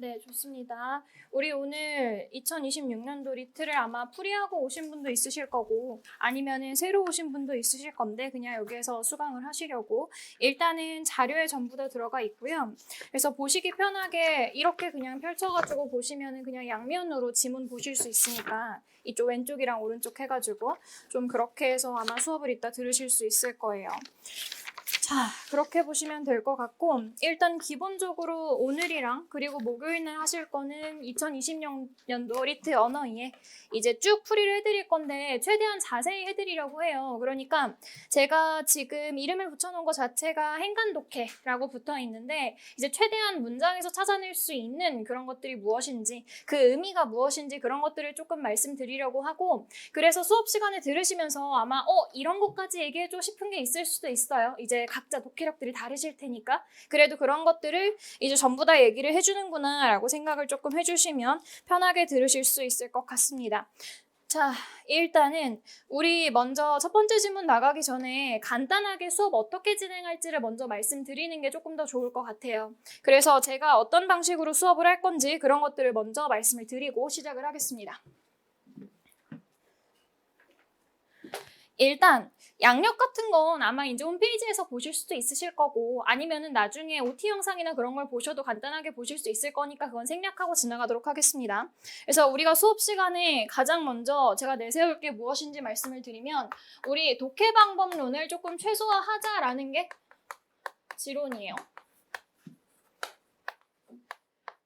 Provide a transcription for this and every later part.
네, 좋습니다. 우리 오늘 2026년도 리트를 아마 풀이하고 오신 분도 있으실 거고 아니면은 새로 오신 분도 있으실 건데 그냥 여기에서 수강을 하시려고 일단은 자료에 전부 다 들어가 있고요. 그래서 보시기 편하게 이렇게 그냥 펼쳐가지고 보시면은 그냥 양면으로 지문 보실 수 있으니까 이쪽 왼쪽이랑 오른쪽 해가지고 좀 그렇게 해서 아마 수업을 이따 들으실 수 있을 거예요. 자, 그렇게 보시면 될 것 같고 일단 기본적으로 오늘이랑 그리고 목요일날 하실 거는 2020년도 리트 언어이에 이제 쭉 풀이를 해드릴 건데 최대한 자세히 해드리려고 해요. 그러니까 제가 지금 이름을 붙여놓은 것 자체가 행간독해라고 붙어 있는데 이제 최대한 문장에서 찾아낼 수 있는 그런 것들이 무엇인지 그 의미가 무엇인지 그런 것들을 조금 말씀드리려고 하고 그래서 수업 시간에 들으시면서 아마 이런 것까지 얘기해줘 싶은 게 있을 수도 있어요. 이제 각자 독해력들이 다르실 테니까 그래도 그런 것들을 이제 전부 다 얘기를 해주는구나 라고 생각을 조금 해주시면 편하게 들으실 수 있을 것 같습니다. 자, 일단은 우리 먼저 첫 번째 질문 나가기 전에 간단하게 수업 어떻게 진행할지를 먼저 말씀드리는 게 조금 더 좋을 것 같아요. 그래서 제가 어떤 방식으로 수업을 할 건지 그런 것들을 먼저 말씀을 드리고 시작을 하겠습니다. 일단 양력 같은 건 아마 이제 홈페이지에서 보실 수도 있으실 거고 아니면은 나중에 OT 영상이나 그런 걸 보셔도 간단하게 보실 수 있을 거니까 그건 생략하고 지나가도록 하겠습니다. 그래서 우리가 수업 시간에 가장 먼저 제가 내세울 게 무엇인지 말씀을 드리면 우리 독해 방법론을 조금 최소화하자라는 게 지론이에요.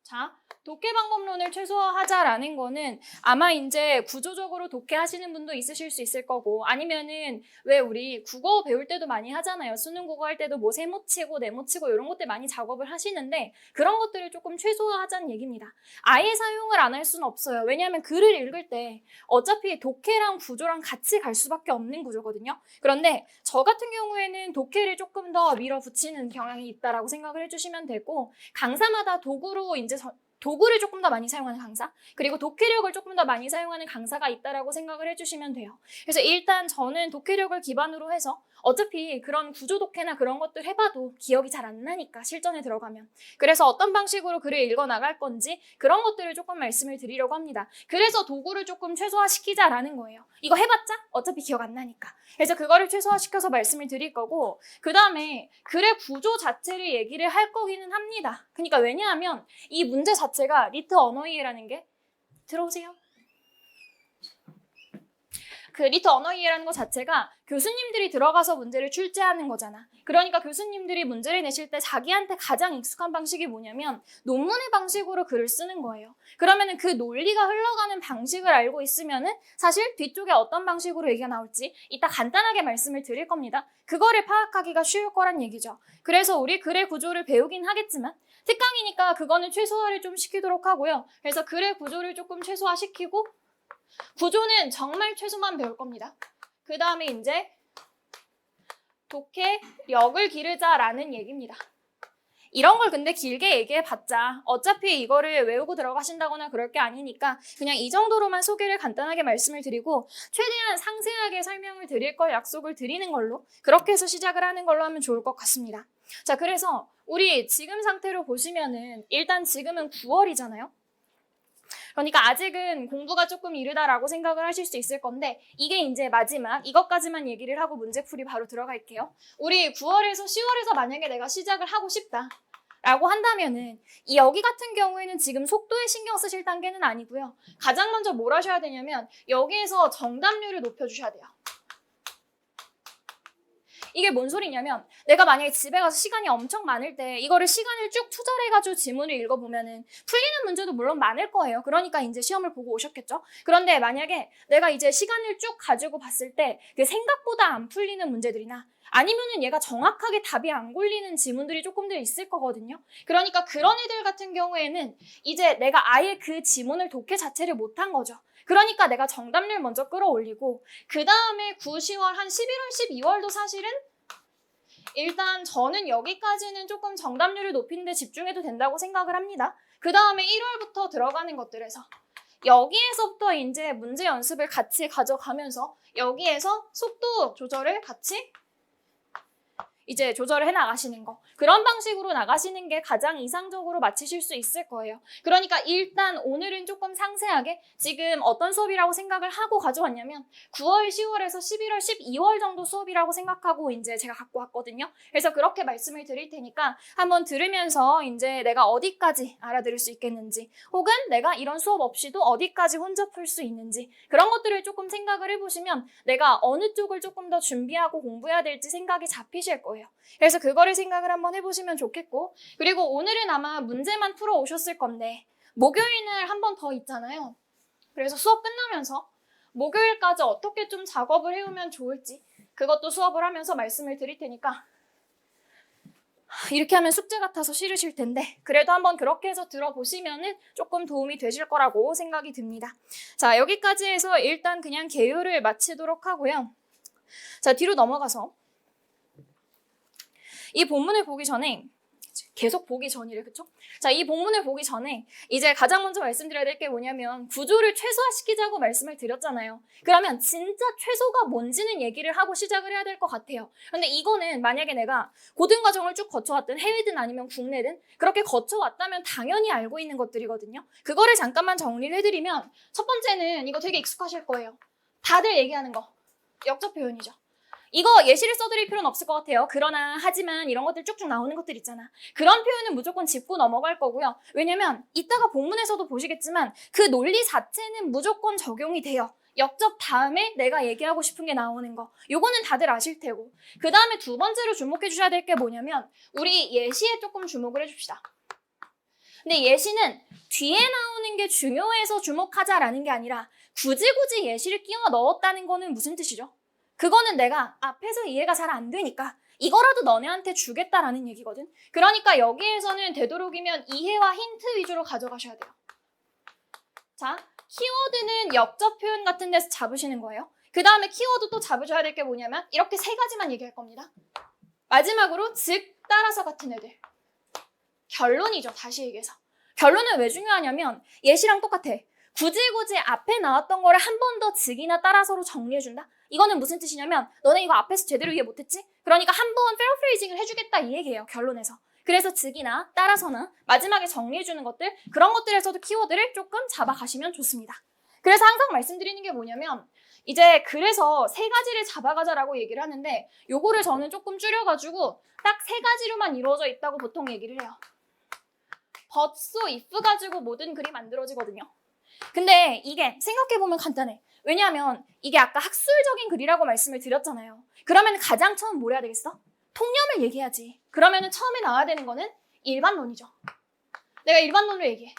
자, 독해 방법론을 최소화하자라는 거는 아마 이제 구조적으로 독해하시는 분도 있으실 수 있을 거고 아니면은 왜 우리 국어 배울 때도 많이 하잖아요. 수능 국어 할 때도 뭐 세모치고 네모치고 이런 것들 많이 작업을 하시는데 그런 것들을 조금 최소화하자는 얘기입니다. 아예 사용을 안 할 수는 없어요. 왜냐하면 글을 읽을 때 어차피 독해랑 구조랑 같이 갈 수밖에 없는 구조거든요. 그런데 저 같은 경우에는 독해를 조금 더 밀어붙이는 경향이 있다라고 생각을 해주시면 되고 강사마다 도구로 이제 도구를 조금 더 많이 사용하는 강사 그리고 독해력을 조금 더 많이 사용하는 강사가 있다라고 생각을 해주시면 돼요. 그래서 일단 저는 독해력을 기반으로 해서 어차피 그런 구조 독해나 그런 것들 해봐도 기억이 잘 안 나니까 실전에 들어가면 그래서 어떤 방식으로 글을 읽어 나갈 건지 그런 것들을 조금 말씀을 드리려고 합니다. 그래서 도구를 조금 최소화시키자라는 거예요. 이거 해봤자 어차피 기억 안 나니까 그래서 그거를 최소화시켜서 말씀을 드릴 거고 그 다음에 글의 구조 자체를 얘기를 할 거기는 합니다. 그러니까 왜냐하면 이 문제 자체가 리트 언어이해라는 게 들어오세요. 그 리트 언어이해라는 것 자체가 교수님들이 들어가서 문제를 출제하는 거잖아. 그러니까 교수님들이 문제를 내실 때 자기한테 가장 익숙한 방식이 뭐냐면 논문의 방식으로 글을 쓰는 거예요. 그러면은 그 논리가 흘러가는 방식을 알고 있으면은 사실 뒤쪽에 어떤 방식으로 얘기가 나올지 이따 간단하게 말씀을 드릴 겁니다. 그거를 파악하기가 쉬울 거란 얘기죠. 그래서 우리 글의 구조를 배우긴 하겠지만 특강이니까 그거는 최소화를 좀 시키도록 하고요. 그래서 글의 구조를 조금 최소화시키고 구조는 정말 최소만 배울 겁니다. 그 다음에 이제 독해력을 기르자라는 얘기입니다. 이런 걸 근데 길게 얘기해봤자 어차피 이거를 외우고 들어가신다거나 그럴 게 아니니까 그냥 이 정도로만 소개를 간단하게 말씀을 드리고 최대한 상세하게 설명을 드릴 걸 약속을 드리는 걸로 그렇게 해서 시작을 하는 걸로 하면 좋을 것 같습니다. 자, 그래서 우리 지금 상태로 보시면은 일단 지금은 9월이잖아요. 그러니까 아직은 공부가 조금 이르다라고 생각을 하실 수 있을 건데 이게 이제 마지막 이것까지만 얘기를 하고 문제풀이 바로 들어갈게요. 우리 9월에서 10월에서 만약에 내가 시작을 하고 싶다 라고 한다면은 이 여기 같은 경우에는 지금 속도에 신경 쓰실 단계는 아니고요. 가장 먼저 뭘 하셔야 되냐면 여기에서 정답률을 높여주셔야 돼요. 이게 뭔 소리냐면 내가 만약에 집에 가서 시간이 엄청 많을 때 이거를 시간을 쭉 투자를 해가지고 지문을 읽어보면은 풀리는 문제도 물론 많을 거예요. 그러니까 이제 시험을 보고 오셨겠죠. 그런데 만약에 내가 이제 시간을 쭉 가지고 봤을 때 그 생각보다 안 풀리는 문제들이나 아니면은 얘가 정확하게 답이 안 걸리는 지문들이 조금들 있을 거거든요. 그러니까 그런 애들 같은 경우에는 이제 내가 아예 그 지문을 독해 자체를 못한 거죠. 그러니까 내가 정답률 먼저 끌어올리고 그 다음에 9, 10월 한 11월, 12월도 사실은 일단 저는 여기까지는 조금 정답률을 높이는 데 집중해도 된다고 생각을 합니다. 그 다음에 1월부터 들어가는 것들에서 여기에서부터 이제 문제 연습을 같이 가져가면서 여기에서 속도 조절을 같이 이제 조절을 해 나가시는 거. 그런 방식으로 나가시는 게 가장 이상적으로 마치실 수 있을 거예요. 그러니까 일단 오늘은 조금 상세하게 지금 어떤 수업이라고 생각을 하고 가져왔냐면 9월, 10월에서 11월, 12월 정도 수업이라고 생각하고 이제 제가 갖고 왔거든요. 그래서 그렇게 말씀을 드릴 테니까 한번 들으면서 이제 내가 어디까지 알아들을 수 있겠는지 혹은 내가 이런 수업 없이도 어디까지 혼자 풀 수 있는지 그런 것들을 조금 생각을 해보시면 내가 어느 쪽을 조금 더 준비하고 공부해야 될지 생각이 잡히실 거예요. 그래서 그거를 생각을 한번 해보시면 좋겠고 그리고 오늘은 아마 문제만 풀어 오셨을 건데 목요일날 한 번 더 있잖아요. 그래서 수업 끝나면서 목요일까지 어떻게 좀 작업을 해오면 좋을지 그것도 수업을 하면서 말씀을 드릴 테니까 이렇게 하면 숙제 같아서 싫으실 텐데 그래도 한번 그렇게 해서 들어보시면은 조금 도움이 되실 거라고 생각이 듭니다. 자, 여기까지 해서 일단 그냥 개요를 마치도록 하고요. 자, 뒤로 넘어가서 이 본문을 보기 전에 계속 보기 전이래, 그쵸? 자, 이 본문을 보기 전에 이제 가장 먼저 말씀드려야 될 게 뭐냐면 구조를 최소화시키자고 말씀을 드렸잖아요. 그러면 진짜 최소가 뭔지는 얘기를 하고 시작을 해야 될 것 같아요. 근데 이거는 만약에 내가 고등과정을 쭉 거쳐왔든 해외든 아니면 국내든 그렇게 거쳐왔다면 당연히 알고 있는 것들이거든요. 그거를 잠깐만 정리를 해드리면 첫 번째는 이거 되게 익숙하실 거예요. 다들 얘기하는 거. 역적 표현이죠. 이거 예시를 써드릴 필요는 없을 것 같아요. 그러나 하지만 이런 것들 쭉쭉 나오는 것들 있잖아. 그런 표현은 무조건 짚고 넘어갈 거고요. 왜냐면 이따가 본문에서도 보시겠지만 그 논리 자체는 무조건 적용이 돼요. 역접 다음에 내가 얘기하고 싶은 게 나오는 거. 요거는 다들 아실 테고. 그 다음에 두 번째로 주목해 주셔야 될 게 뭐냐면 우리 예시에 조금 주목을 해줍시다. 근데 예시는 뒤에 나오는 게 중요해서 주목하자라는 게 아니라 굳이 예시를 끼워 넣었다는 거는 무슨 뜻이죠? 그거는 내가 앞에서 이해가 잘 안 되니까 이거라도 너네한테 주겠다라는 얘기거든. 그러니까 여기에서는 되도록이면 이해와 힌트 위주로 가져가셔야 돼요. 자, 키워드는 역접 표현 같은 데서 잡으시는 거예요. 그 다음에 키워드 또 잡으셔야 될 게 뭐냐면 이렇게 세 가지만 얘기할 겁니다. 마지막으로 즉, 따라서 같은 애들. 결론이죠. 다시 얘기해서. 결론은 왜 중요하냐면 예시랑 똑같아. 굳이 앞에 나왔던 거를 한 번 더 즉이나 따라서로 정리해준다? 이거는 무슨 뜻이냐면 너네 이거 앞에서 제대로 이해 못했지? 그러니까 한 번 페어프레이징을 해주겠다 이 얘기예요. 결론에서. 그래서 즉이나 따라서나 마지막에 정리해주는 것들 그런 것들에서도 키워드를 조금 잡아가시면 좋습니다. 그래서 항상 말씀드리는 게 뭐냐면 이제 그래서 세 가지를 잡아가자라고 얘기를 하는데 요거를 저는 조금 줄여가지고 딱 세 가지로만 이루어져 있다고 보통 얘기를 해요. but, so, if 가지고 모든 글이 만들어지거든요. 근데 이게 생각해보면 간단해. 왜냐하면 이게 아까 학술적인 글이라고 말씀을 드렸잖아요. 그러면 가장 처음 뭘 해야 되겠어? 통념을 얘기해야지. 그러면 처음에 나와야 되는 거는 일반론이죠. 내가 일반론을 얘기해.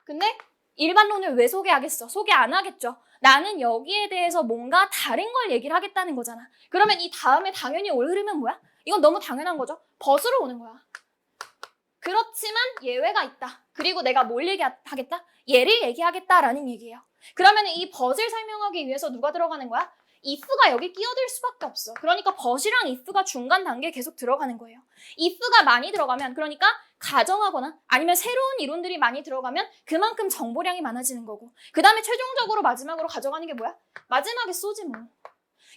근데 일반론을 왜 소개하겠어? 소개 안 하겠죠. 나는 여기에 대해서 뭔가 다른 걸 얘기를 하겠다는 거잖아. 그러면 이 다음에 당연히 올 흐름은 뭐야? 이건 너무 당연한 거죠. 벗으로 오는 거야. 그렇지만 예외가 있다. 그리고 내가 뭘 얘기하겠다? 얘를 얘기하겠다라는 얘기예요. 그러면 이 벗을 설명하기 위해서 누가 들어가는 거야? if가 여기 끼어들 수밖에 없어. 그러니까 벗이랑 if가 중간 단계에 계속 들어가는 거예요. if가 많이 들어가면 그러니까 가정하거나 아니면 새로운 이론들이 많이 들어가면 그만큼 정보량이 많아지는 거고 그 다음에 최종적으로 마지막으로 가져가는 게 뭐야? 마지막에 쏘지 뭐.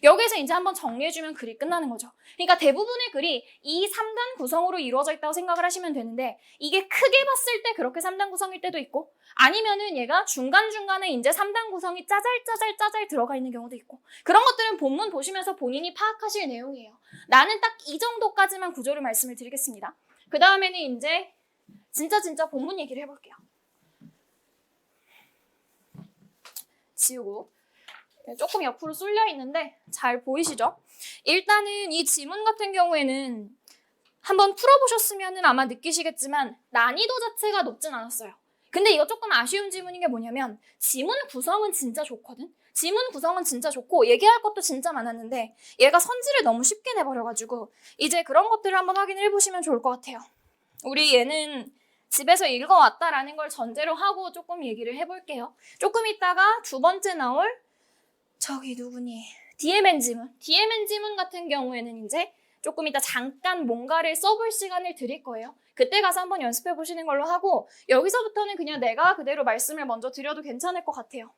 여기에서 이제 한번 정리해주면 글이 끝나는 거죠. 그러니까 대부분의 글이 이 3단 구성으로 이루어져 있다고 생각을 하시면 되는데 이게 크게 봤을 때 그렇게 3단 구성일 때도 있고 아니면은 얘가 중간중간에 이제 3단 구성이 짜잘 들어가 있는 경우도 있고 그런 것들은 본문 보시면서 본인이 파악하실 내용이에요. 나는 딱 이 정도까지만 구조를 말씀을 드리겠습니다. 그 다음에는 이제 진짜 본문 얘기를 해볼게요. 지우고 조금 옆으로 쏠려 있는데 잘 보이시죠? 일단은 이 지문 같은 경우에는 한번 풀어보셨으면 아마 느끼시겠지만 난이도 자체가 높진 않았어요. 근데 이거 조금 아쉬운 지문인 게 뭐냐면 지문 구성은 진짜 좋거든? 지문 구성은 진짜 좋고 얘기할 것도 진짜 많았는데 얘가 선지를 너무 쉽게 내버려가지고 이제 그런 것들을 한번 확인을 해보시면 좋을 것 같아요. 우리 얘는 집에서 읽어왔다라는 걸 전제로 하고 조금 얘기를 해볼게요. 조금 있다가 두 번째 나올 저기 누구니? DMN 지문 같은 경우에는 이제 조금 이따 잠깐 뭔가를 써볼 시간을 드릴 거예요. 그때 가서 한번 연습해 보시는 걸로 하고 여기서부터는 그냥 내가 그대로 말씀을 먼저 드려도 괜찮을 것 같아요.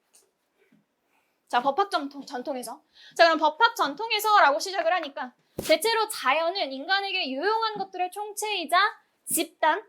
자, 법학 전통에서. 자, 그럼 법학 전통에서라고 시작을 하니까 대체로 자연은 인간에게 유용한 것들의 총체이자 집단,